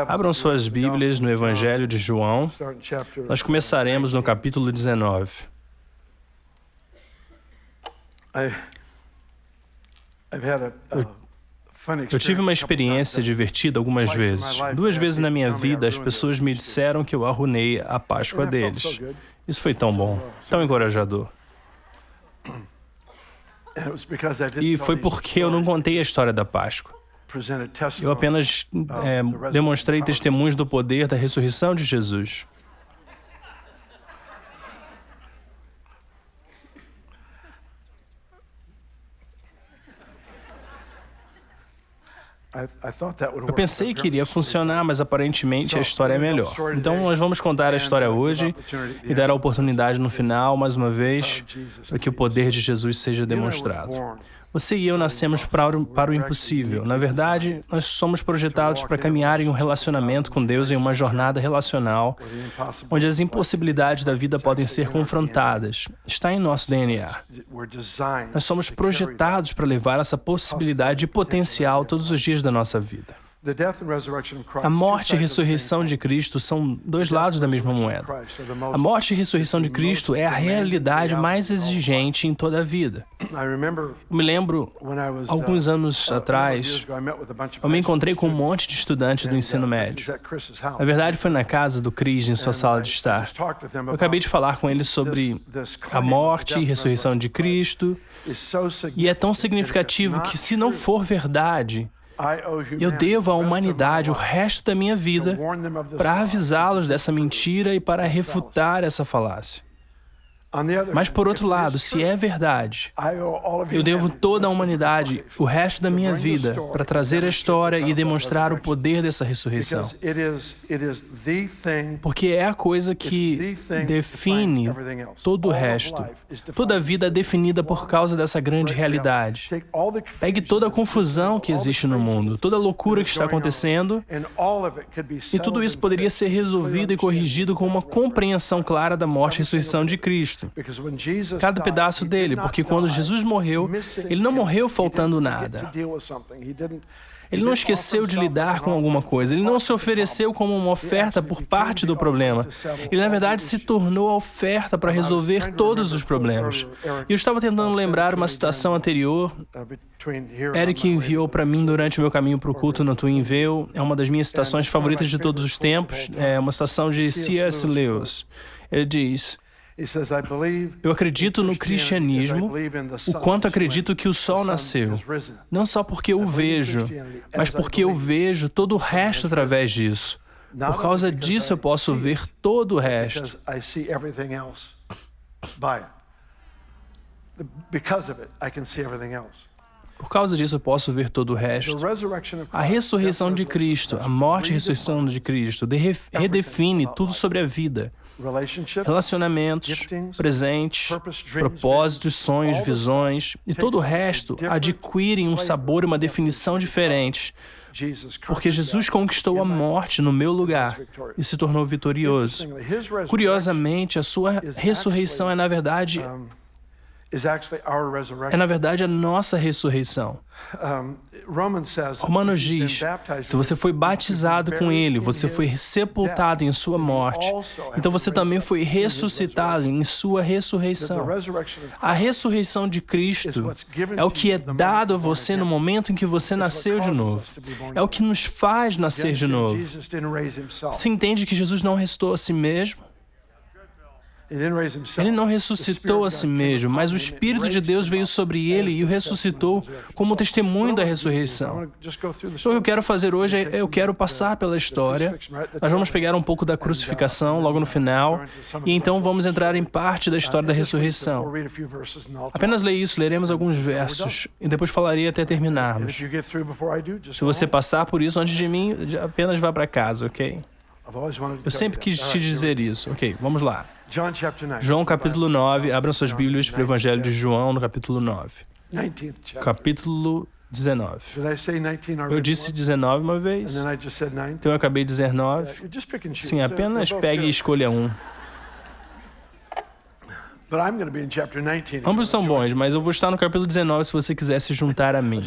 Abram suas Bíblias no Evangelho de João. Nós começaremos no capítulo 19. Eu tive uma experiência divertida algumas vezes. 2 vezes na minha vida, as pessoas me disseram que eu arruinei a Páscoa deles. Isso foi tão bom, tão encorajador. E foi porque eu não contei a história da Páscoa. Eu apenas demonstrei testemunhos do poder da ressurreição de Jesus. Eu pensei que iria funcionar, mas aparentemente a história é melhor. Então nós vamos contar a história hoje e dar a oportunidade no final, mais uma vez, para que o poder de Jesus seja demonstrado. Você e eu nascemos para o impossível. Na verdade, nós somos projetados para caminhar em um relacionamento com Deus, em uma jornada relacional, onde as impossibilidades da vida podem ser confrontadas. Está em nosso DNA. Nós somos projetados para levar essa possibilidade de potencial todos os dias da nossa vida. A morte e a ressurreição de Cristo são 2 lados da mesma moeda. A morte e a ressurreição de Cristo é a realidade mais exigente em toda a vida. Eu me lembro, alguns anos atrás, eu me encontrei com um monte de estudantes do ensino médio. Na verdade, foi na casa do Chris, em sua sala de estar. Eu acabei de falar com eles sobre a morte e ressurreição de Cristo, e é tão significativo que, se não for verdade, eu devo à humanidade o resto da minha vida para avisá-los dessa mentira e para refutar essa falácia. Mas, por outro lado, se é verdade, eu devo toda a humanidade o resto da minha vida para trazer a história e demonstrar o poder dessa ressurreição. Porque é a coisa que define todo o resto. Toda a vida é definida por causa dessa grande realidade. Pegue toda a confusão que existe no mundo, toda a loucura que está acontecendo, e tudo isso poderia ser resolvido e corrigido com uma compreensão clara da morte e ressurreição de Cristo. Cada pedaço dele, porque quando Jesus morreu, ele não morreu faltando nada. Ele não esqueceu de lidar com alguma coisa. Ele não se ofereceu como uma oferta por parte do problema. Ele, na verdade, se tornou a oferta para resolver todos os problemas. E eu estava tentando lembrar uma citação anterior. Eric enviou para mim durante o meu caminho para o culto no Twinville. É uma das minhas citações favoritas de todos os tempos. É uma citação de C.S. Lewis. Ele diz: eu acredito no cristianismo o quanto acredito que o sol nasceu. Não só porque eu o vejo, mas porque eu vejo todo o resto através disso. Por causa disso eu posso ver todo o resto. Por causa disso eu posso ver todo o resto. A ressurreição de Cristo, a morte e a ressurreição de Cristo redefine tudo sobre a vida. Relacionamentos, presentes, propósitos, sonhos, visões e todo o resto adquirem um sabor e uma definição diferentes, porque Jesus conquistou a morte no meu lugar e se tornou vitorioso. Curiosamente, a sua ressurreição é, na verdade, a nossa ressurreição. Romanos diz, se você foi batizado com Ele, você foi sepultado em sua morte, então você também foi ressuscitado em sua ressurreição. A ressurreição de Cristo é o que é dado a você no momento em que você nasceu de novo. É o que nos faz nascer de novo. Você entende que Jesus não ressuscitou a si mesmo? Ele não ressuscitou a si mesmo, mas o Espírito de Deus veio sobre ele e o ressuscitou como testemunho da ressurreição. Então, o que eu quero fazer hoje é, eu quero passar pela história. Nós vamos pegar um pouco da crucificação logo no final, e então vamos entrar em parte da história da ressurreição. Apenas leia isso, leremos alguns versos, e depois falarei até terminarmos. Se você passar por isso antes de mim, apenas vá para casa, ok? Eu sempre quis te dizer isso. Ok, vamos lá. João capítulo 9, abram suas Bíblias para o Evangelho de João no capítulo 9. Capítulo 19. Eu disse 19 uma vez, então eu acabei de dizer 9. Sim, apenas pegue e escolha um. Ambos são bons, mas eu vou estar no capítulo 19 se você quiser se juntar a mim.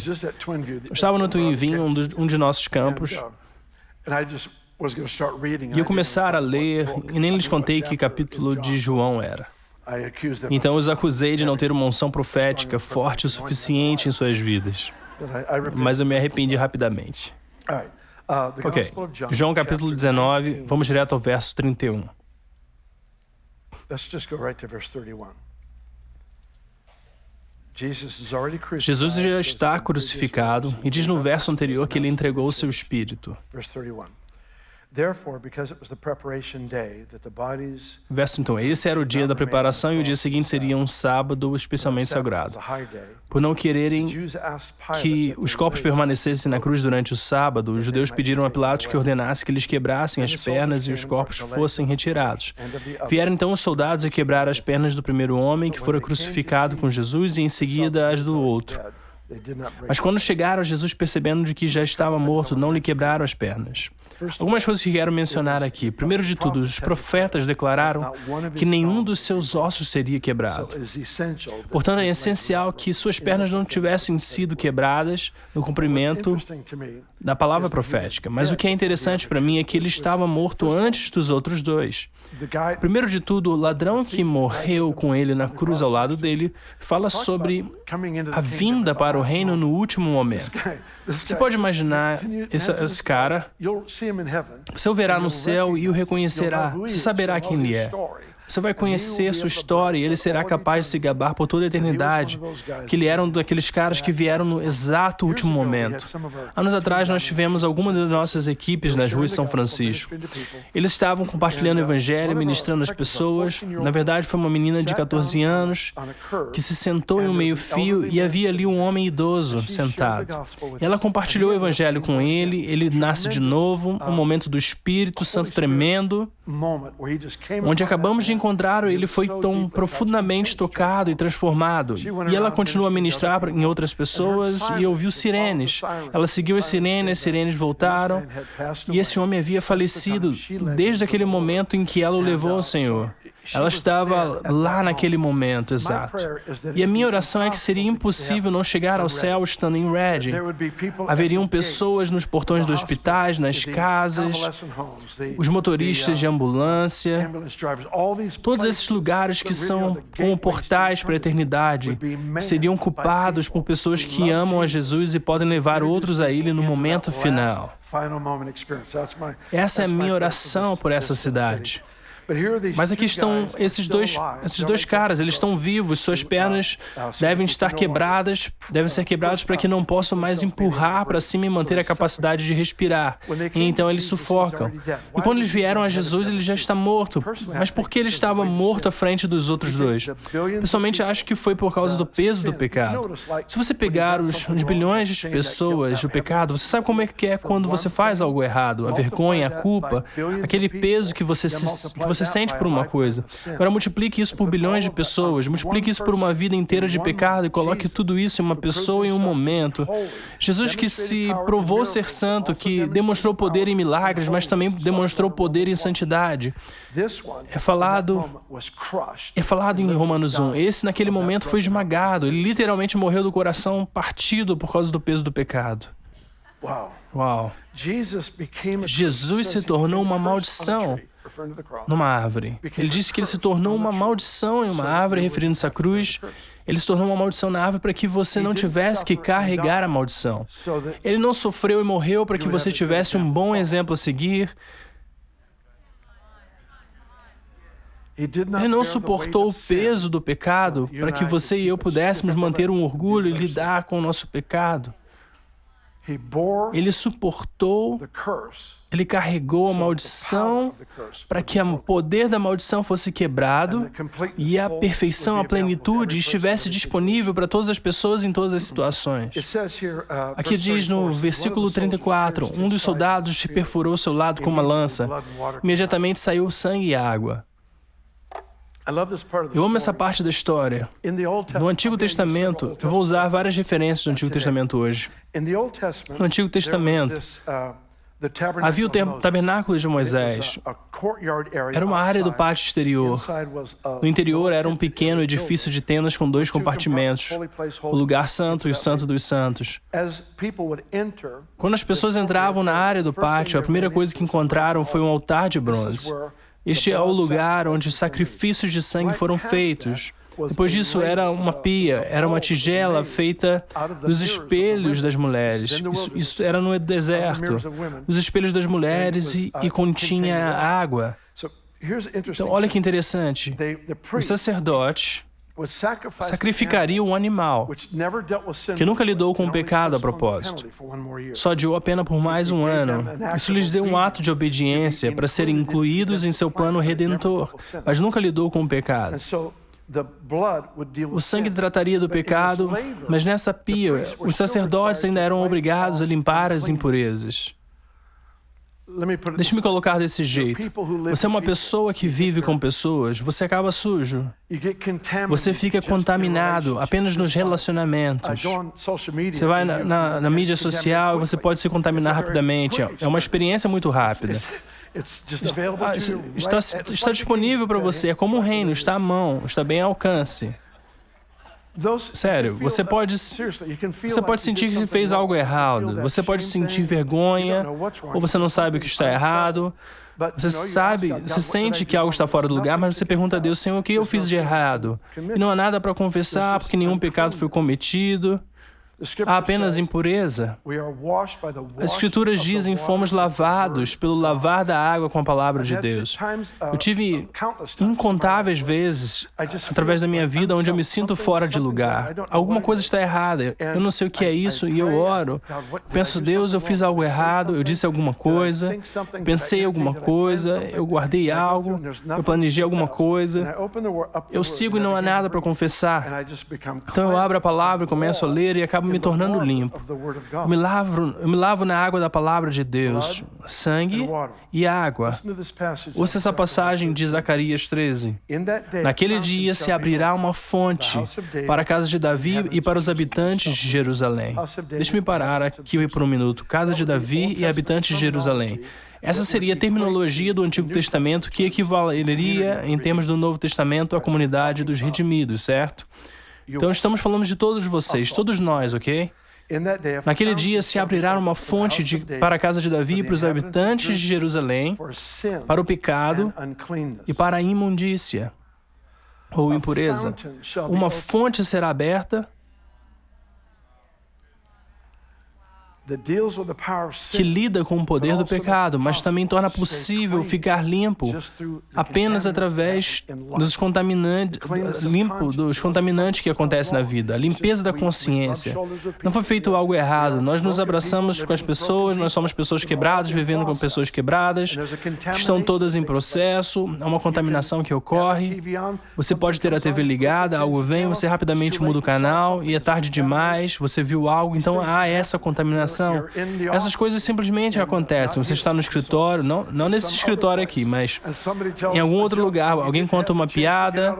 Eu estava no Twinville, um de nossos campos. E eu começar a ler, e nem lhes contei que capítulo de João era. Então os acusei de não ter uma unção profética forte o suficiente em suas vidas. Mas eu me arrependi rapidamente. Ok, João capítulo 19, vamos direto ao verso 31. Jesus já está crucificado e diz no verso anterior que ele entregou o seu espírito. Verso então, esse era o dia da preparação e o dia seguinte seria um sábado especialmente sagrado. Por não quererem que os corpos permanecessem na cruz durante o sábado, os judeus pediram a Pilatos que ordenasse que eles quebrassem as pernas e os corpos fossem retirados. Vieram então os soldados e quebraram as pernas do primeiro homem que fora crucificado com Jesus e em seguida as do outro. Mas quando chegaram, Jesus, percebendo de que já estava morto, não lhe quebraram as pernas. Algumas coisas que quero mencionar aqui. Primeiro de tudo, os profetas declararam que nenhum dos seus ossos seria quebrado. Portanto, é essencial que suas pernas não tivessem sido quebradas no cumprimento da palavra profética. Mas o que é interessante para mim é que ele estava morto antes dos outros dois. Primeiro de tudo, o ladrão que morreu com ele na cruz ao lado dele fala sobre a vinda para o reino no último momento. Você pode imaginar esse cara, você o verá no céu e o reconhecerá, você saberá quem ele é. Você vai conhecer sua história e ele será capaz de se gabar por toda a eternidade, que ele era um daqueles caras que vieram no exato último momento. Anos atrás, nós tivemos algumas das nossas equipes nas ruas de São Francisco. Eles estavam compartilhando o evangelho, ministrando as pessoas. Na verdade, foi uma menina de 14 anos que se sentou em um meio-fio e havia ali um homem idoso sentado. E ela compartilhou o evangelho com ele, ele nasce de novo, um momento do Espírito Santo tremendo, onde acabamos de encontraram, ele foi tão profundamente tocado e transformado. E ela continuou a ministrar em outras pessoas e ouviu sirenes. Ela seguiu as sirenes voltaram e esse homem havia falecido desde aquele momento em que ela o levou ao Senhor. Ela estava lá naquele momento exato. E a minha oração é que seria impossível não chegar ao céu estando em Redding. Haveriam pessoas nos portões dos hospitais, nas casas, os motoristas de ambulância, todos esses lugares que são como portais para a eternidade, seriam ocupados por pessoas que amam a Jesus e podem levar outros a Ele no momento final. Essa é a minha oração por essa cidade. Mas aqui estão esses dois caras, eles estão vivos, suas pernas devem estar quebradas, devem ser quebradas para que não possam mais empurrar para cima e manter a capacidade de respirar. E então eles sufocam. E quando eles vieram a Jesus, ele já está morto. Mas por que ele estava morto à frente dos outros dois? Pessoalmente, acho que foi por causa do peso do pecado. Se você pegar os bilhões de pessoas do pecado, você sabe como é que é quando você faz algo errado, a vergonha, a culpa, aquele peso que você sente por uma coisa. Agora multiplique isso por bilhões de pessoas, multiplique isso por uma vida inteira de pecado e coloque tudo isso em uma pessoa em um momento. Jesus que se provou ser santo, que demonstrou poder em milagres, mas também demonstrou poder em santidade. É falado em Romanos 1. Esse naquele momento foi esmagado. Ele literalmente morreu do coração partido por causa do peso do pecado. Uau! Jesus se tornou uma maldição numa árvore. Ele disse que ele se tornou uma maldição em uma árvore, referindo-se à cruz. Ele se tornou uma maldição na árvore para que você não tivesse que carregar a maldição. Ele não sofreu e morreu para que você tivesse um bom exemplo a seguir. Ele não suportou o peso do pecado para que você e eu pudéssemos manter um orgulho e lidar com o nosso pecado. Ele suportou, ele carregou a maldição para que o poder da maldição fosse quebrado e a perfeição, a plenitude estivesse disponível para todas as pessoas em todas as situações. Aqui diz no versículo 34, um dos soldados perfurou seu lado com uma lança. Imediatamente saiu sangue e água. Eu amo essa parte da história. No Antigo Testamento, eu vou usar várias referências do Antigo Testamento hoje. No Antigo Testamento, Havia o tabernáculo de Moisés. Era uma área do pátio exterior. No interior era um pequeno edifício de tendas com 2 compartimentos, o lugar santo e o santo dos santos. Quando as pessoas entravam na área do pátio, a primeira coisa que encontraram foi um altar de bronze. Este é o lugar onde os sacrifícios de sangue foram feitos. Depois disso, era uma pia, era uma tigela feita dos espelhos das mulheres. Isso era no deserto. Os espelhos das mulheres e continha água. Então, olha que interessante. O sacerdote sacrificaria um animal que nunca lidou com o pecado a propósito. Só adiou a pena por mais um ano. Isso lhes deu um ato de obediência para serem incluídos em seu plano redentor, mas nunca lidou com o pecado. O sangue trataria do pecado, mas nessa pia, os sacerdotes ainda eram obrigados a limpar as impurezas. Deixe-me colocar desse jeito. Você é uma pessoa que vive com pessoas, você acaba sujo. Você fica contaminado apenas nos relacionamentos. Você vai na mídia social e você pode se contaminar rapidamente. É uma experiência muito rápida. Está disponível para você, é como um reino, está à mão, está bem ao alcance. Sério, você pode sentir que fez algo errado, você pode sentir vergonha, ou você não sabe o que está errado. Você sente que algo está fora do lugar, mas você pergunta a Deus, Senhor, o que eu fiz de errado? E não há nada para confessar, porque nenhum pecado foi cometido. Há apenas impureza. As Escrituras dizem, fomos lavados pelo lavar da água com a palavra de Deus. Eu tive incontáveis vezes, através da minha vida, onde eu me sinto fora de lugar. Alguma coisa está errada. Eu não sei o que é isso e eu oro. Penso, Deus, eu fiz algo errado, eu disse alguma coisa, pensei alguma coisa, eu guardei algo, eu planejei alguma coisa. Eu sigo e não há nada para confessar. Então eu abro a palavra e começo a ler e acabo me tornando limpo. Eu me lavo na água da palavra de Deus, sangue e água. Ouça essa passagem de Zacarias 13. Naquele dia se abrirá uma fonte para a casa de Davi e para os habitantes de Jerusalém. Deixe-me parar aqui por um minuto. Casa de Davi e habitantes de Jerusalém. Essa seria a terminologia do Antigo Testamento que equivaleria, em termos do Novo Testamento, à comunidade dos redimidos, certo? Então, estamos falando de todos vocês, todos nós, ok? Naquele dia se abrirá uma fonte para a casa de Davi e para os habitantes de Jerusalém, para o pecado e para a imundícia, ou impureza. Uma fonte será aberta que lida com o poder do pecado, mas também torna possível ficar limpo apenas através dos contaminantes que acontecem na vida, a limpeza da consciência. Não foi feito algo errado, nós nos abraçamos com as pessoas, nós somos pessoas quebradas, vivendo com pessoas quebradas, estão todas em processo, há uma contaminação que ocorre, você pode ter a TV ligada, algo vem, você rapidamente muda o canal e é tarde demais, você viu algo, então há essa contaminação. Essas coisas simplesmente acontecem. Você está no escritório, não nesse escritório aqui, mas em algum outro lugar, alguém conta uma piada,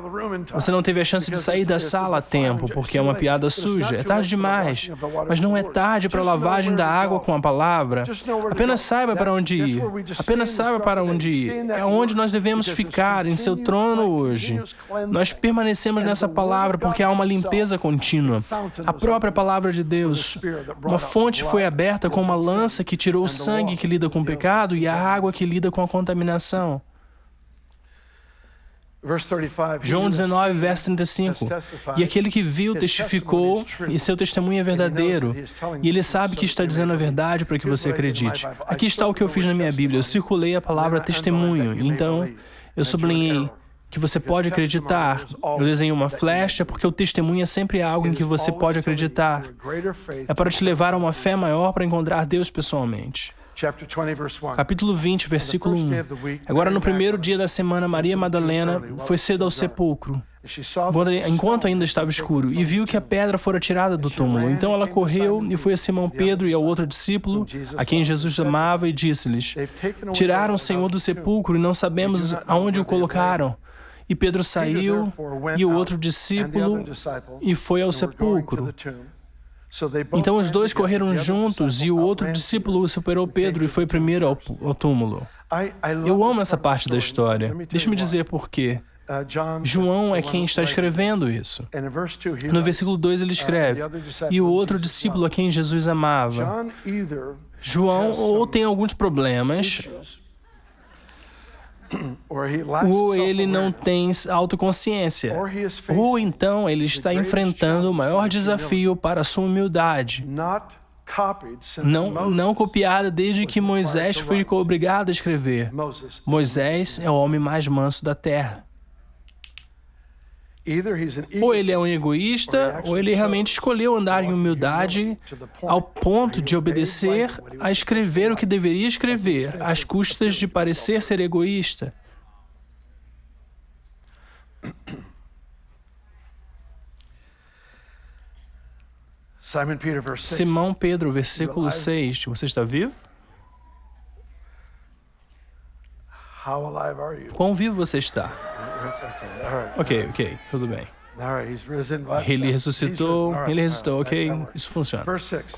você não teve a chance de sair da sala a tempo, porque é uma piada suja. É tarde demais, mas não é tarde para a lavagem da água com a palavra. Apenas saiba para onde ir. Apenas saiba para onde ir. É onde nós devemos ficar, em seu trono hoje. Nós permanecemos nessa palavra porque há uma limpeza contínua. A própria palavra de Deus. Uma fonte foi aberta com uma lança que tirou o sangue que lida com o pecado e a água que lida com a contaminação. João 19, verso 35. E aquele que viu testificou, e seu testemunho é verdadeiro. E ele sabe que está dizendo a verdade para que você acredite. Aqui está o que eu fiz na minha Bíblia. Eu circulei a palavra testemunho. Então, eu sublinhei que você pode acreditar. Eu desenhei uma flecha porque o testemunho é sempre algo em que você pode acreditar. É para te levar a uma fé maior para encontrar Deus pessoalmente. Capítulo 20, versículo 1. Agora, no primeiro dia da semana, Maria Madalena foi cedo ao sepulcro, enquanto ainda estava escuro, e viu que a pedra fora tirada do túmulo. Então ela correu e foi a Simão Pedro e ao outro discípulo, a quem Jesus amava, e disse-lhes: Tiraram o Senhor do sepulcro e não sabemos aonde o colocaram. E Pedro saiu, e o outro discípulo, e foi ao sepulcro. Então os dois correram juntos e o outro discípulo superou Pedro e foi primeiro ao túmulo. Eu amo essa parte da história. Deixe-me dizer por quê. João é quem está escrevendo isso. No versículo 2 ele escreve, e o outro discípulo a quem Jesus amava. João ou tem alguns problemas, ou ele não tem autoconsciência, ou então ele está enfrentando o maior desafio para a sua humildade, não copiada desde que Moisés foi obrigado a escrever. Moisés é o homem mais manso da terra. Ou ele é um egoísta, ou ele realmente escolheu andar em humildade ao ponto de obedecer a escrever o que deveria escrever, às custas de parecer ser egoísta. Simão Pedro, versículo 6. Você está vivo? Quão vivo você está? Ok, tudo bem. Ele ressuscitou, ok, isso funciona.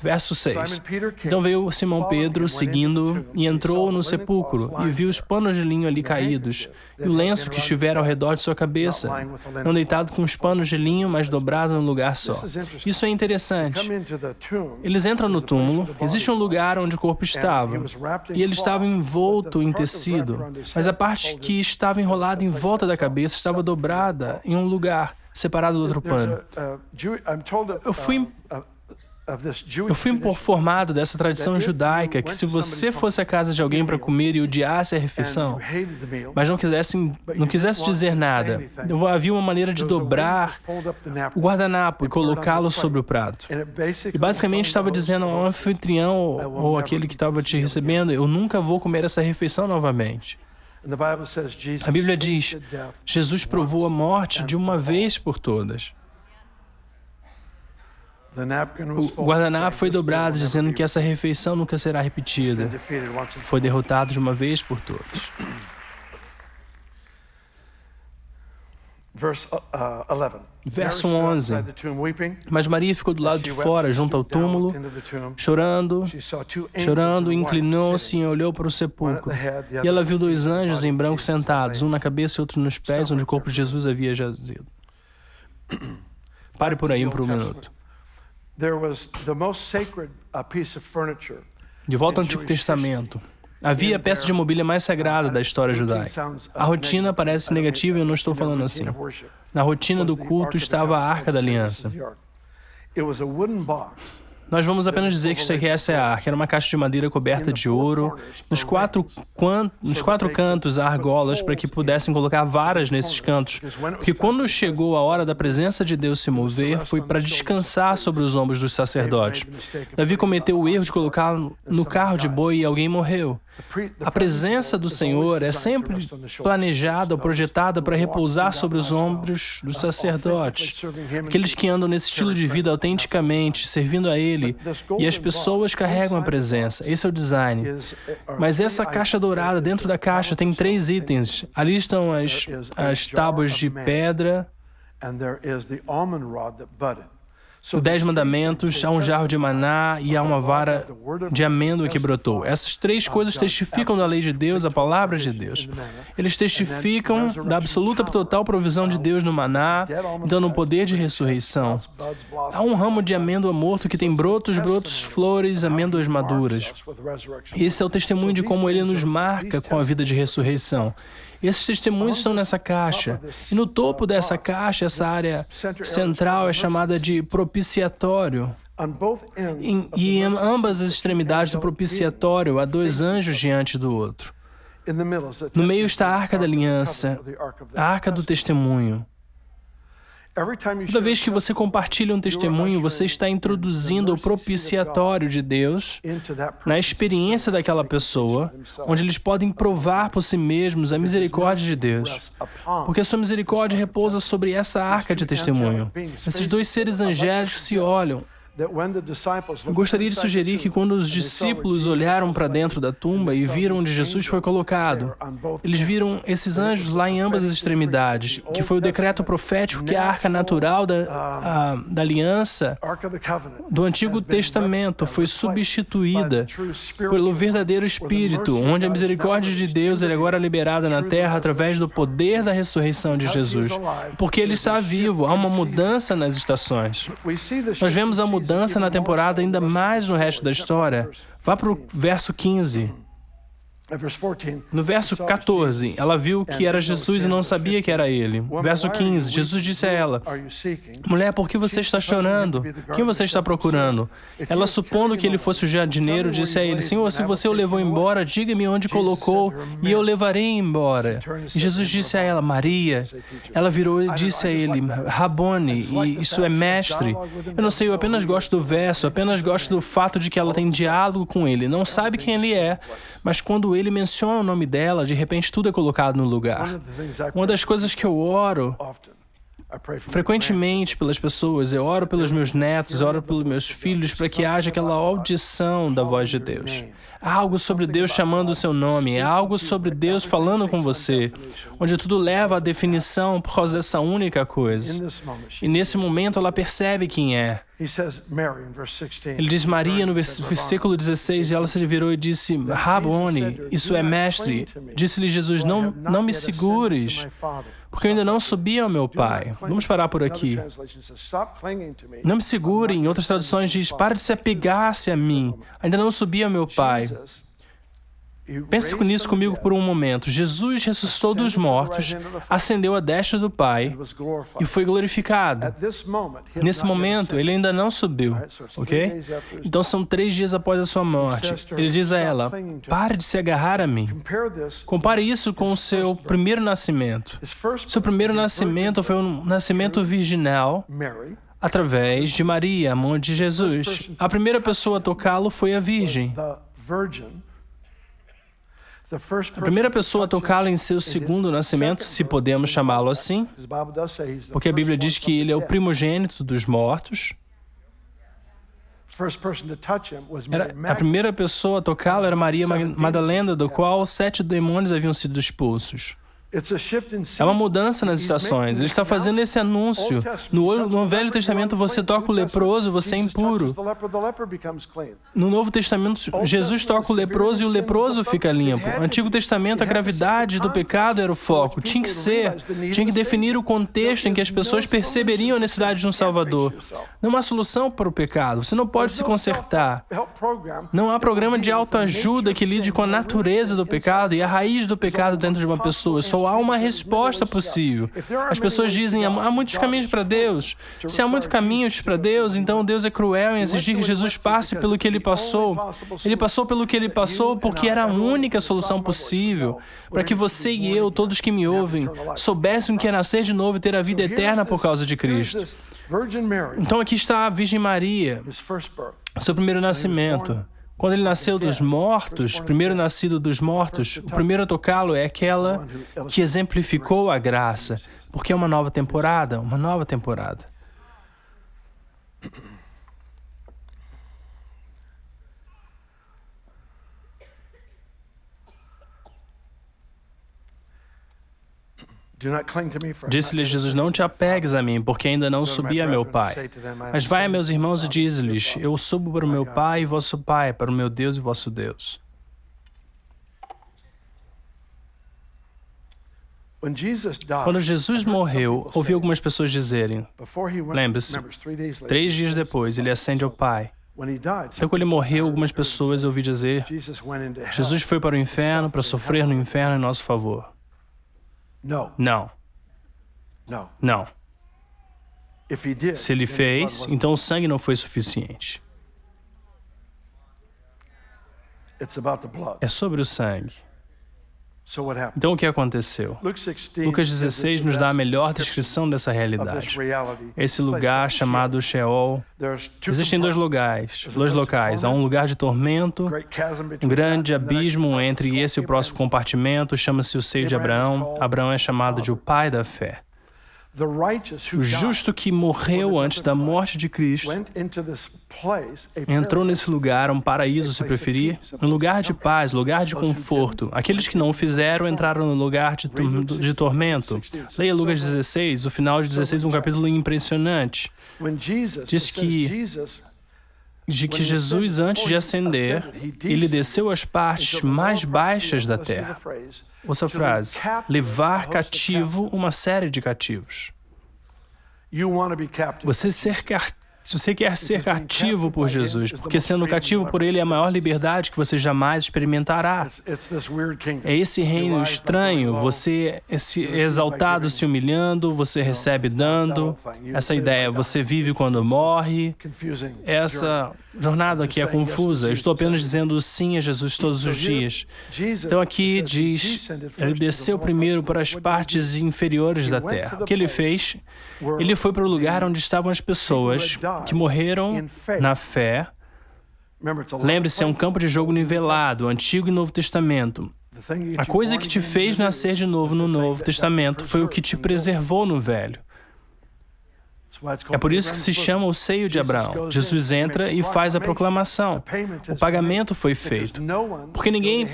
Verso 6. Então veio Simão Pedro seguindo e entrou no sepulcro e viu os panos de linho ali caídos e o lenço que estivera ao redor de sua cabeça, não deitado com os panos de linho, mas dobrado num lugar só. Isso é interessante. Eles entram no túmulo, existe um lugar onde o corpo estava e ele estava envolto em tecido, mas a parte que estava enrolada em volta da cabeça estava dobrada em um lugar separado do outro pano. Eu fui formado dessa tradição judaica que se você fosse à casa de alguém para comer e odiasse a refeição, mas não quisesse dizer nada, havia uma maneira de dobrar o guardanapo e colocá-lo sobre o prato. E basicamente estava dizendo ao anfitrião ou aquele que estava te recebendo, eu nunca vou comer essa refeição novamente. A Bíblia diz, Jesus provou a morte de uma vez por todas. O guardanapo foi dobrado, dizendo que essa refeição nunca será repetida. Foi derrotado de uma vez por todas. Verso 11. Mas Maria ficou do lado de fora, junto ao túmulo, chorando, inclinou-se e olhou para o sepulcro. E ela viu 2 anjos em branco sentados, um na cabeça e outro nos pés, onde o corpo de Jesus havia jazido. Pare por aí por um minuto. De volta ao Antigo Testamento. Havia a peça de mobília mais sagrada da história judaica. A rotina parece negativa e eu não estou falando assim. Na rotina do culto estava a Arca da Aliança. Nós vamos apenas dizer que essa é a arca. Era uma caixa de madeira coberta de ouro. Nos quatro cantos há argolas para que pudessem colocar varas nesses cantos. Porque quando chegou a hora da presença de Deus se mover, foi para descansar sobre os ombros dos sacerdotes. Davi cometeu o erro de colocar no carro de boi e alguém morreu. A presença do Senhor é sempre planejada ou projetada para repousar sobre os ombros dos sacerdotes, aqueles que andam nesse estilo de vida autenticamente, servindo a Ele, e as pessoas carregam a presença. Esse é o design. Mas essa caixa dourada, dentro da caixa, tem 3 itens. Ali estão as tábuas de pedra, os 10 mandamentos, há um jarro de maná e há uma vara de amêndoa que brotou. Essas 3 coisas testificam da lei de Deus, a palavra de Deus. Eles testificam da absoluta e total provisão de Deus no maná, então no poder de ressurreição. Há um ramo de amêndoa morto que tem brotos, flores, amêndoas maduras. Esse é o testemunho de como ele nos marca com a vida de ressurreição. Esses testemunhos estão nessa caixa. E no topo dessa caixa, essa área central é chamada de propiciatório. E em ambas as extremidades do propiciatório, há 2 anjos diante do outro. No meio está a Arca da Aliança, a Arca do Testemunho. Toda vez que você compartilha um testemunho, você está introduzindo o propiciatório de Deus na experiência daquela pessoa, onde eles podem provar por si mesmos a misericórdia de Deus. Porque a sua misericórdia repousa sobre essa arca de testemunho. Esses 2 seres angélicos se olham Eu gostaria de sugerir que quando os discípulos olharam para dentro da tumba e viram onde Jesus foi colocado, eles viram esses anjos lá em ambas as extremidades, que foi o decreto profético que a arca natural da aliança do Antigo Testamento foi substituída pelo verdadeiro Espírito, onde a misericórdia de Deus é agora liberada na terra através do poder da ressurreição de Jesus. Porque Ele está vivo, há uma mudança nas estações. Nós vemos a mudança na temporada ainda mais no resto da história. Vá para o verso 15. No verso 14, ela viu que era Jesus e não sabia que era ele. Verso 15, Jesus disse a ela, mulher, por que você está chorando? Quem você está procurando? Ela, supondo que ele fosse o jardineiro, disse a ele, Senhor, se você o levou embora, diga-me onde colocou e eu o levarei embora. E Jesus disse a ela, Maria. Ela virou e disse a ele, Rabone, e isso é mestre. Eu não sei, eu apenas gosto do verso, apenas gosto do fato de que ela tem diálogo com ele. Não sabe quem ele é, mas quando ele menciona o nome dela, de repente tudo é colocado no lugar. Uma das coisas que eu oro frequentemente pelas pessoas, eu oro pelos meus netos, eu oro pelos meus filhos, para que haja aquela audição da voz de Deus. Há algo sobre Deus chamando o seu nome, há algo sobre Deus falando com você, onde tudo leva à definição por causa dessa única coisa. E nesse momento ela percebe quem é. Ele diz Maria no versículo 16, e ela se virou e disse, Rabone, isso é mestre. Disse-lhe Jesus, não me segures, porque eu ainda não subi ao meu Pai. Vamos parar por aqui. Não me segure, em outras traduções diz, para de se apegar-se a mim. Ainda não subi ao meu Pai. Pense nisso comigo por um momento. Jesus ressuscitou dos mortos, ascendeu à destra do Pai e foi glorificado. Nesse momento, ele ainda não subiu, ok? Então são 3 dias após a sua morte. Ele diz a ela, pare de se agarrar a mim. Compare isso com o seu primeiro nascimento. Seu primeiro nascimento foi um nascimento virginal, através de Maria, a mãe de Jesus. A primeira pessoa a tocá-lo foi a Virgem. A primeira pessoa a tocá-lo em seu segundo nascimento, se podemos chamá-lo assim, porque a Bíblia diz que ele é o primogênito dos mortos. A primeira pessoa a tocá-lo era Maria Madalena, do qual 7 demônios haviam sido expulsos. É uma mudança nas estações. Ele está fazendo esse anúncio. No Velho Testamento, você toca o leproso, você é impuro. No Novo Testamento, Jesus toca o leproso e o leproso fica limpo. No Antigo Testamento, a gravidade do pecado era o foco. Tinha que definir o contexto em que as pessoas perceberiam a necessidade de um Salvador. Não há solução para o pecado. Você não pode se consertar. Não há programa de autoajuda que lide com a natureza do pecado e a raiz do pecado dentro de uma pessoa. Só há uma resposta possível. As pessoas dizem, há muitos caminhos para Deus. Se há muitos caminhos para Deus, então Deus é cruel em exigir que Jesus passe pelo que Ele passou. Ele passou pelo que Ele passou porque era a única solução possível para que você e eu, todos que me ouvem, soubessem que é nascer de novo e ter a vida eterna por causa de Cristo. Então aqui está a Virgem Maria, seu primeiro nascimento. Quando ele nasceu dos mortos, primeiro nascido dos mortos, o primeiro a tocá-lo é aquela que exemplificou a graça, porque é uma nova temporada, uma nova temporada. Disse-lhe Jesus, não te apegues a mim, porque ainda não subi a meu Pai. Mas vai a meus irmãos e diz-lhes, eu subo para o meu Pai e vosso Pai, para o meu Deus e vosso Deus. Quando Jesus morreu, ouvi algumas pessoas dizerem, lembre-se, 3 dias depois, ele ascende ao Pai. Então, quando ele morreu, algumas pessoas ouvi dizer, Jesus foi para o inferno para sofrer no inferno em nosso favor. Não. Não. Se ele fez, então o sangue não foi suficiente. É sobre o sangue. Então o que aconteceu? Lucas 16 nos dá a melhor descrição dessa realidade. Esse lugar chamado Sheol. Existem 2 locais. Há um lugar de tormento, um grande abismo entre esse e o próximo compartimento, chama-se o seio de Abraão. Abraão é chamado de o pai da fé. O justo que morreu antes da morte de Cristo entrou nesse lugar, um paraíso, se preferir, um lugar de paz, lugar de conforto. Aqueles que não o fizeram entraram no lugar de tormento. Leia Lucas 16, o final de 16 é um capítulo impressionante. Diz que Jesus, antes de ascender, ele desceu às partes mais baixas da terra. Ouça a frase: levar cativo uma série de cativos. Se você quer ser cativo por Jesus, porque sendo cativo por Ele é a maior liberdade que você jamais experimentará. É esse reino estranho, você é exaltado se humilhando, você recebe dando, essa ideia, você vive quando morre. Essa jornada aqui é confusa. Eu estou apenas dizendo sim a Jesus todos os dias. Então aqui diz, ele desceu primeiro para as partes inferiores da terra. O que ele fez? Ele foi para o lugar onde estavam as pessoas que morreram na fé. Lembre-se, é um campo de jogo nivelado, Antigo e Novo Testamento. A coisa que te fez nascer de novo no Novo Testamento foi o que te preservou no Velho. É por isso que se chama o seio de Abraão. Jesus entra e faz a proclamação. O pagamento foi feito. Porque ninguém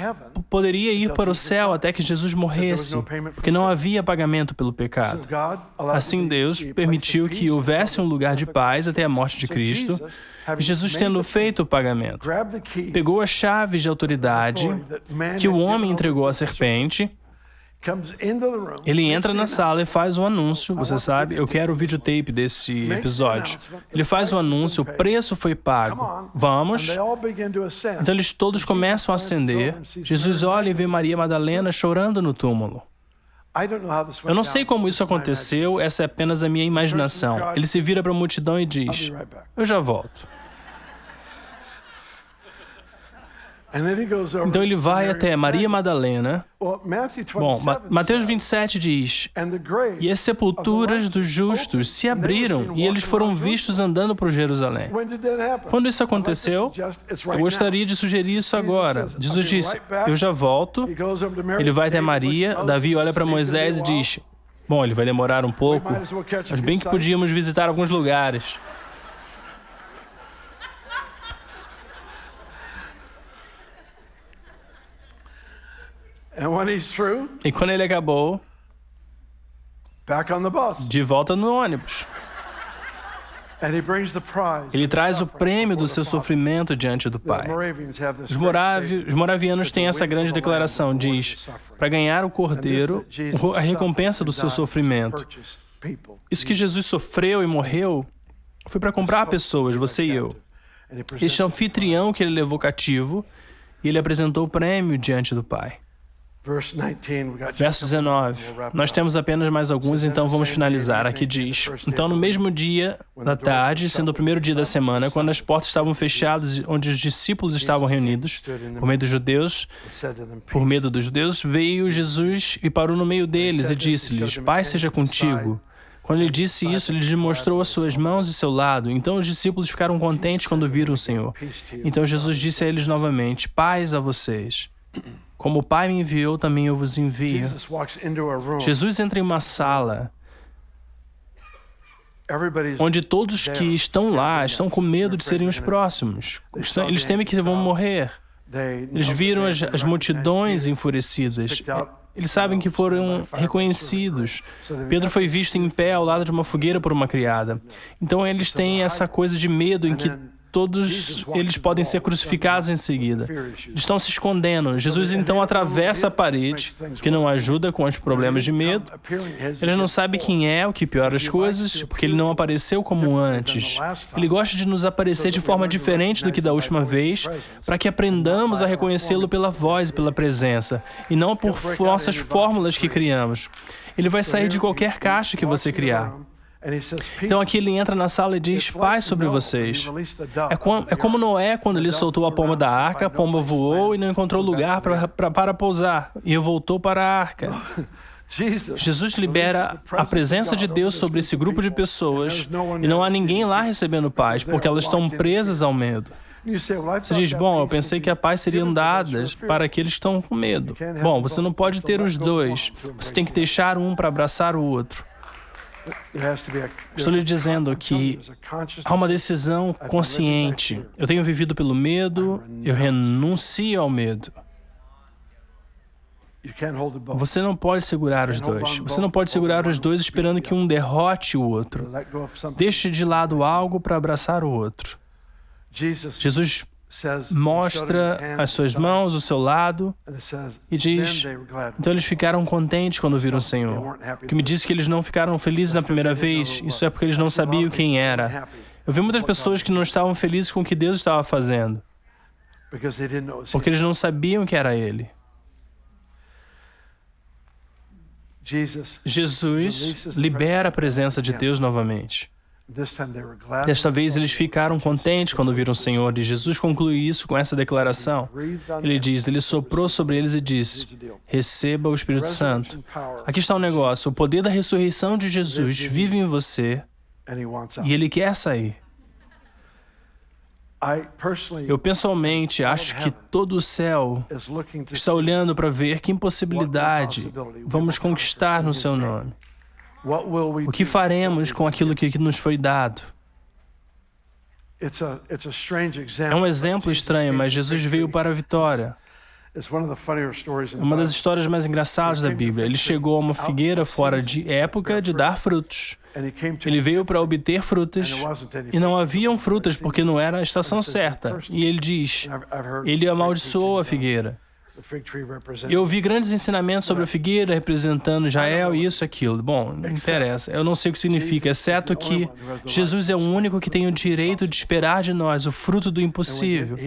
poderia ir para o céu até que Jesus morresse, porque não havia pagamento pelo pecado. Assim, Deus permitiu que houvesse um lugar de paz até a morte de Cristo, e Jesus, tendo feito o pagamento, pegou as chaves de autoridade que o homem entregou à serpente. Ele entra na sala e faz um anúncio, você sabe, eu quero o videotape desse episódio. Ele faz um anúncio, o preço foi pago. Vamos. Então eles todos começam a ascender. Jesus olha e vê Maria Madalena chorando no túmulo. Eu não sei como isso aconteceu, essa é apenas a minha imaginação. Ele se vira para a multidão e diz: eu já volto. Então ele vai até Maria Madalena. Bom, Mateus 27 diz: e as sepulturas dos justos se abriram e eles foram vistos andando por Jerusalém. Quando isso aconteceu? Eu gostaria de sugerir isso agora. Jesus disse: eu já volto. Ele vai até Maria. Davi olha para Moisés e diz: bom, ele vai demorar um pouco, mas bem que podíamos visitar alguns lugares. E quando ele acabou, de volta no ônibus, ele traz o prêmio do seu sofrimento diante do Pai. Os moravianos têm essa grande declaração, diz, para ganhar o cordeiro, a recompensa do seu sofrimento. Isso que Jesus sofreu e morreu foi para comprar pessoas, você e eu. Este anfitrião que ele levou cativo, e ele apresentou o prêmio diante do Pai. Verso 19. Nós temos apenas mais alguns, então vamos finalizar. Aqui diz: então no mesmo dia da tarde, sendo o primeiro dia da semana, quando as portas estavam fechadas, onde os discípulos estavam reunidos, por medo dos judeus, veio Jesus e parou no meio deles e disse-lhes: paz seja contigo. Quando ele disse isso, ele lhes mostrou as suas mãos e seu lado. Então os discípulos ficaram contentes quando viram o Senhor. Então Jesus disse a eles novamente: paz a vocês. Como o Pai me enviou, também eu vos envio. Jesus entra em uma sala onde todos que estão lá estão com medo de serem os próximos. Eles temem que vão morrer. Eles viram as multidões enfurecidas. Eles sabem que foram reconhecidos. Pedro foi visto em pé ao lado de uma fogueira por uma criada. Então eles têm essa coisa de medo em que todos eles podem ser crucificados em seguida. Eles estão se escondendo. Jesus então atravessa a parede, que não ajuda com os problemas de medo. Eles não sabem quem é, o que piora as coisas, porque ele não apareceu como antes. Ele gosta de nos aparecer de forma diferente do que da última vez, para que aprendamos a reconhecê-lo pela voz e pela presença, e não por nossas fórmulas que criamos. Ele vai sair de qualquer caixa que você criar. Então aqui ele entra na sala e diz: paz sobre vocês. É como Noé, quando ele soltou a pomba da arca, a pomba voou e não encontrou lugar para pousar, e voltou para a arca. Jesus libera a presença de Deus sobre esse grupo de pessoas, e não há ninguém lá recebendo paz, porque elas estão presas ao medo. Você diz: bom, eu pensei que a paz seria dada para aqueles que estão com medo. Bom, você não pode ter os dois. Você tem que deixar um para abraçar o outro. Estou lhe dizendo que há uma decisão consciente. Eu tenho vivido pelo medo, eu renuncio ao medo. Você não pode segurar os dois. Você não pode segurar os dois esperando que um derrote o outro. Deixe de lado algo para abraçar o outro. Jesus mostra as suas mãos, o seu lado, e diz, então eles ficaram contentes quando viram o Senhor. Que me disse que eles não ficaram felizes na primeira vez, isso é porque eles não sabiam quem era. Eu vi muitas pessoas que não estavam felizes com o que Deus estava fazendo, porque eles não sabiam que era Ele. Jesus libera a presença de Deus novamente. Desta vez, eles ficaram contentes quando viram o Senhor, e Jesus conclui isso com essa declaração. Ele diz, ele soprou sobre eles e disse, receba o Espírito Santo. Aqui está o negócio, o poder da ressurreição de Jesus vive em você e ele quer sair. Eu pessoalmente acho que todo o céu está olhando para ver que impossibilidade vamos conquistar no seu nome. O que faremos com aquilo que nos foi dado? É um exemplo estranho, mas Jesus veio para a vitória. É uma das histórias mais engraçadas da Bíblia. Ele chegou a uma figueira fora de época de dar frutos. Ele veio para obter frutas e não haviam frutas porque não era a estação certa. E ele diz, ele amaldiçoou a figueira. Eu ouvi grandes ensinamentos sobre a figueira, representando Israel, isso e aquilo. Bom, não interessa. Eu não sei o que significa, exceto que Jesus é o único que tem o direito de esperar de nós o fruto do impossível.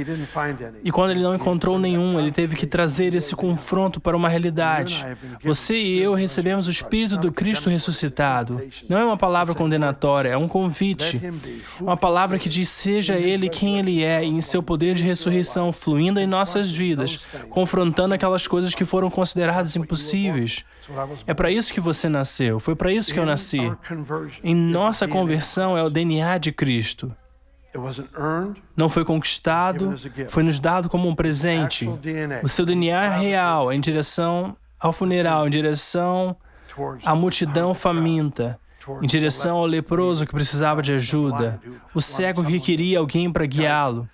E quando ele não encontrou nenhum, ele teve que trazer esse confronto para uma realidade. Você e eu recebemos o Espírito do Cristo ressuscitado. Não é uma palavra condenatória, é um convite. Uma palavra que diz, seja Ele quem Ele é, e em seu poder de ressurreição fluindo em nossas vidas, confrontando aquelas coisas que foram consideradas impossíveis. É para isso que você nasceu, foi para isso que eu nasci. Em nossa conversão é o DNA de Cristo. Não foi conquistado, foi nos dado como um presente. O seu DNA é real, em direção ao funeral, em direção à multidão faminta, em direção ao leproso que precisava de ajuda, o cego que queria alguém para guiá-lo.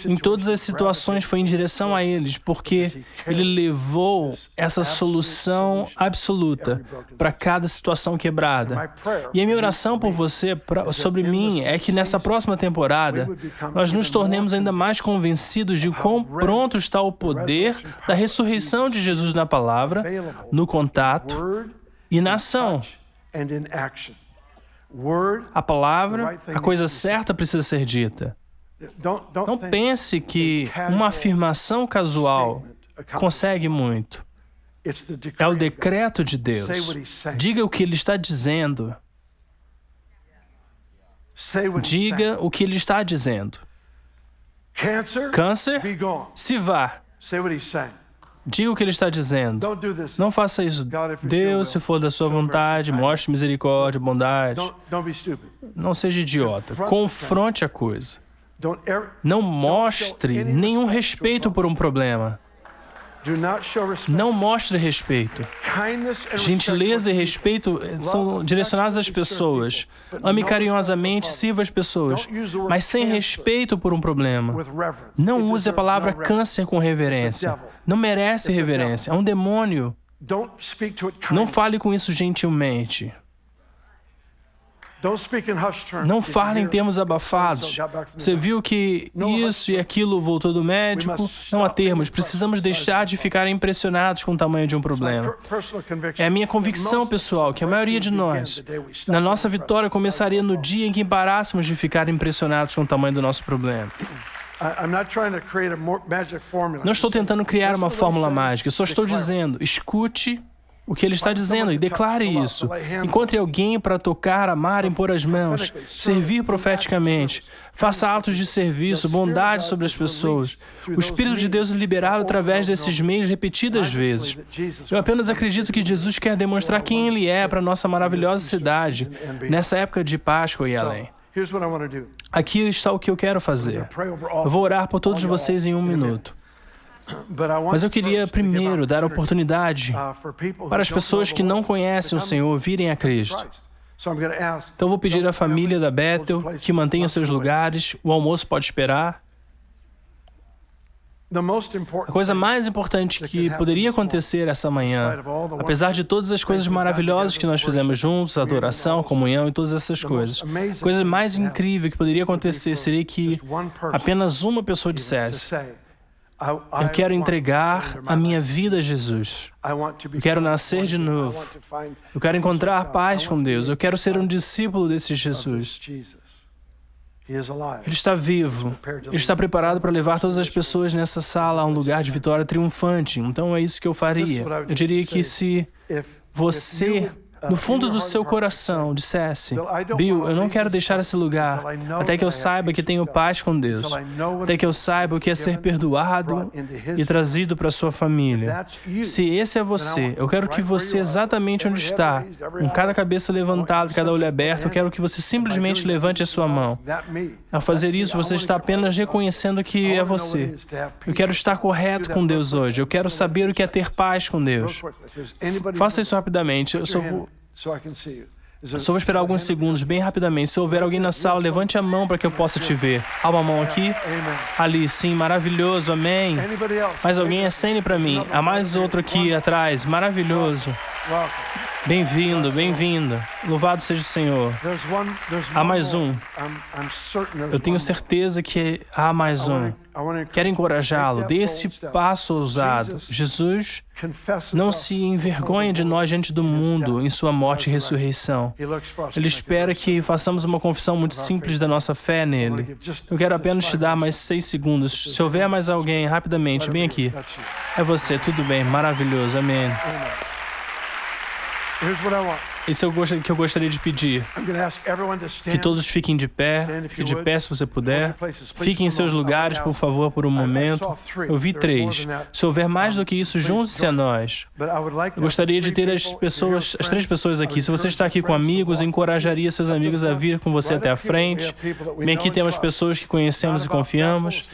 Em todas as situações foi em direção a eles, porque ele levou essa solução absoluta para cada situação quebrada. E a minha oração por você, sobre mim, é que nessa próxima temporada, nós nos tornemos ainda mais convencidos de quão pronto está o poder da ressurreição de Jesus na palavra, no contato e na ação. A palavra, a coisa certa precisa ser dita. Não pense que uma afirmação casual consegue muito. É o decreto de Deus. Diga o que Ele está dizendo. Diga o que Ele está dizendo. Câncer, se vá. Diga o que Ele está dizendo. Não faça isso. Deus, se for da sua vontade, mostre misericórdia, bondade. Não seja idiota. Confronte a coisa. Não mostre nenhum respeito por um problema. Não mostre respeito. Gentileza e respeito são direcionados às pessoas. Ame carinhosamente, sirva as pessoas, mas sem respeito por um problema. Não use a palavra câncer com reverência. Não merece reverência. É um demônio. Não fale com isso gentilmente. Não fale em termos abafados. Você viu que isso e aquilo voltou do médico? Não há termos. Precisamos deixar de ficar impressionados com o tamanho de um problema. É a minha convicção pessoal que a maioria de nós, na nossa vitória, começaria no dia em que parássemos de ficar impressionados com o tamanho do nosso problema. Não estou tentando criar uma fórmula mágica, só estou dizendo, escute o que Ele está dizendo e declare isso. Encontre alguém para tocar, amar, impor as mãos, servir profeticamente. Faça atos de serviço, bondade sobre as pessoas. O Espírito de Deus é liberado através desses meios repetidas vezes. Eu apenas acredito que Jesus quer demonstrar quem Ele é para a nossa maravilhosa cidade, nessa época de Páscoa e além. Aqui está o que eu quero fazer. Eu vou orar por todos vocês em 1 minuto. Mas eu queria primeiro dar oportunidade para as pessoas que não conhecem o Senhor virem a Cristo. Então eu vou pedir à família da Bethel que mantenha seus lugares, o almoço pode esperar. A coisa mais importante que poderia acontecer essa manhã, apesar de todas as coisas maravilhosas que nós fizemos juntos, adoração, comunhão e todas essas coisas, a coisa mais incrível que poderia acontecer seria que apenas uma pessoa dissesse: eu quero entregar a minha vida a Jesus. Eu quero nascer de novo. Eu quero encontrar paz com Deus. Eu quero ser um discípulo desse Jesus. Ele está vivo. Ele está preparado para levar todas as pessoas nessa sala a um lugar de vitória triunfante. Então é isso que eu faria. Eu diria que se você, no fundo do seu coração, dissesse: Bill, eu não quero deixar esse lugar até que eu saiba que tenho paz com Deus, até que eu saiba o que é ser perdoado e trazido para a sua família. Se esse é você, eu quero que você, exatamente onde está, com cada cabeça levantada, cada olho aberto, eu quero que você simplesmente levante a sua mão. Ao fazer isso, você está apenas reconhecendo que é você. Eu quero estar correto com Deus hoje. Eu quero saber o que é ter paz com Deus. Faça isso rapidamente. Eu só vou esperar alguns segundos, bem rapidamente. Se houver alguém na sala, levante a mão para que eu possa te ver. Há uma mão aqui? Ali, sim, maravilhoso, amém. Mais alguém? Acene para mim. Há mais outro aqui atrás, maravilhoso. Bem-vindo, bem-vindo. Louvado seja o Senhor. Há mais um. Eu tenho certeza que há mais um. Quero encorajá-lo. Dê esse passo ousado. Jesus não se envergonha de nós diante do mundo em sua morte e ressurreição. Ele espera que façamos uma confissão muito simples da nossa fé nele. Eu quero apenas te dar mais 6 segundos. Se houver mais alguém, rapidamente, bem aqui. É você, tudo bem, maravilhoso, amém. Isso é o que eu gostaria de pedir. Que todos fiquem de pé, fique de pé se você puder. Fiquem em seus lugares, por favor, por um momento. Eu vi 3. Se houver mais do que isso, junte-se a nós. Eu gostaria de ter as 3 pessoas aqui. Se você está aqui com amigos, eu encorajaria seus amigos a vir com você até a frente. Bem, aqui temos pessoas que conhecemos e confiamos.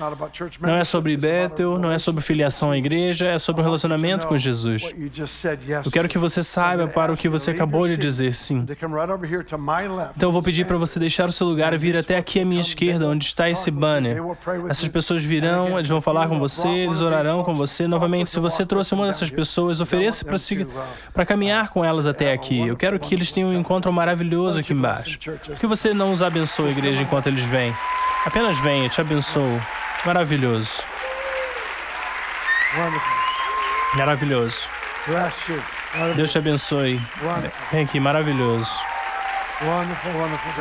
Não é sobre Bethel, não é sobre filiação à igreja, é sobre o relacionamento com Jesus. Eu quero que você saiba para o que você acabou de dizer sim. Então eu vou pedir para você deixar o seu lugar e vir até aqui à minha esquerda, onde está esse banner. Essas pessoas virão, eles vão falar com você, eles orarão com você. Novamente, se você trouxe uma dessas pessoas, ofereça para caminhar com elas até aqui. Eu quero que eles tenham um encontro maravilhoso aqui embaixo. Por que você não os abençoa, igreja, enquanto eles vêm? Apenas venha, te abençoo. Maravilhoso. Maravilhoso. Deus te abençoe. Vem aqui, maravilhoso.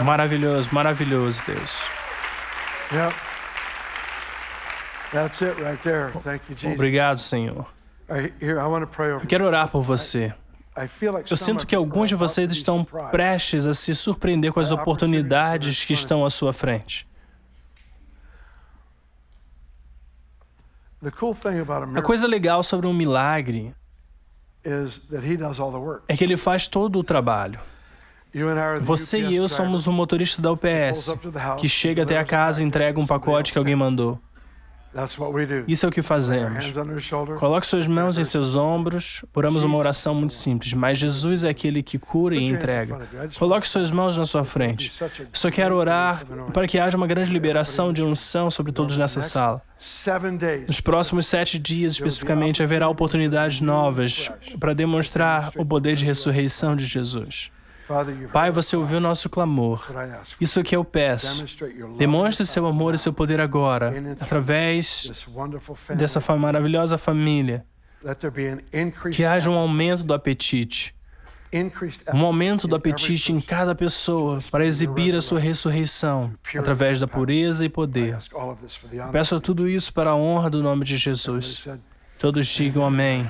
Maravilhoso, maravilhoso, Deus. Obrigado, Senhor. Eu quero orar por você. Eu sinto que alguns de vocês estão prestes a se surpreender com as oportunidades que estão à sua frente. A coisa legal sobre um milagre é que ele faz todo o trabalho. Você e eu somos o motorista da UPS, que chega até a casa e entrega um pacote que alguém mandou. Isso é o que fazemos. Coloque suas mãos em seus ombros. Oramos uma oração muito simples, mas Jesus é aquele que cura e entrega. Coloque suas mãos na sua frente. Só quero orar para que haja uma grande liberação de unção sobre todos nessa sala. Nos próximos 7 dias, especificamente, haverá oportunidades novas para demonstrar o poder de ressurreição de Jesus. Pai, você ouviu o nosso clamor. Isso que eu peço. Demonstre seu amor e seu poder agora, através dessa maravilhosa família. Que haja um aumento do apetite. Um aumento do apetite em cada pessoa para exibir a sua ressurreição, através da pureza e poder. Eu peço tudo isso para a honra do nome de Jesus. Todos digam amém.